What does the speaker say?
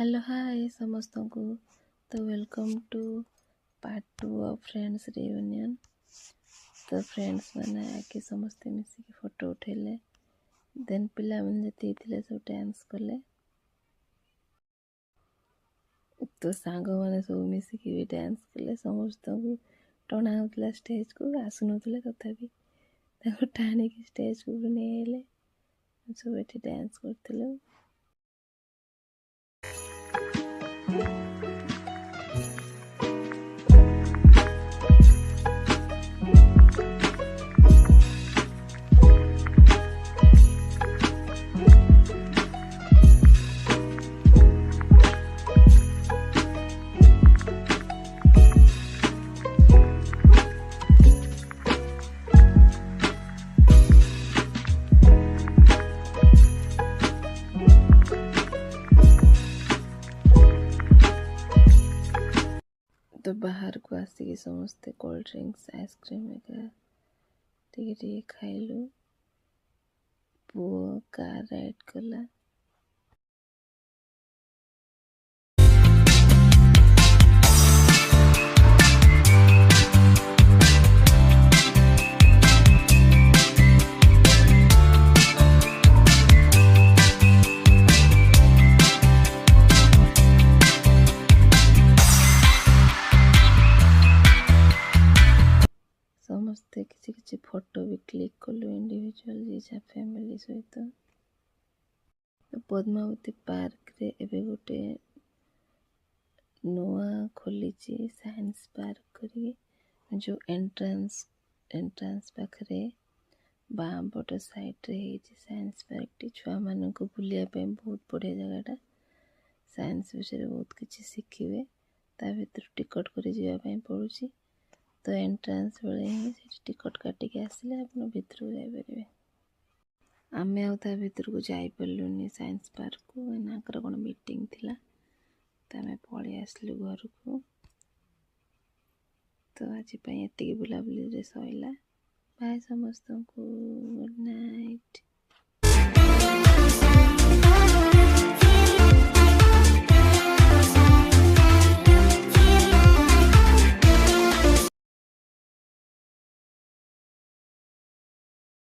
Hello hi समस्त को। तो welcome to part 2 of friends reunion. तो फ्रेंड्स मैंने आके समस्ते मिसिकी फोटो उठेले, देन पिला मैंने जी सब डांस कले। तो सांग मैंने सब मिसिकी भी डांस कले, समस्त को टणा होता स्टेज को आसुन तथापि टाणी स्टेज को नहीं सब ये डांस करते। तो बाहर को आसिक समस्ते कोल्ड ड्रिंक्स आइसक्रीम टे खाइलु। पुओ कार राइड कला। समस्ते किसी किसी फोटो भी क्लिक कलु इंडिविजुअल जीजा फैमिली सहित। तो पद्मावती पार्क रे एबे गोटे नुआ खोली साइंस पार्क करी, जो एंट्रांस पाखरे बाम पट साइड रे साइंस पार्क टी छुआ मान को बुलिया बहुत बढ़िया जगहटा। साइंस विषय बहुत किसी शिखे, ता भर टिकट कर जावाई पड़ुची। तो एंट्रांस बेले ही टिकट काटिक आसिले आप भितर को जापर। आम भितर को जापरूनी साइंस पार्क को, नाकर कौन मीटिंग थिला, तो आम पलि आसलु घर को। तो आज ये बुलाबुली सैला। बाय समस्त को, गुड नाइट।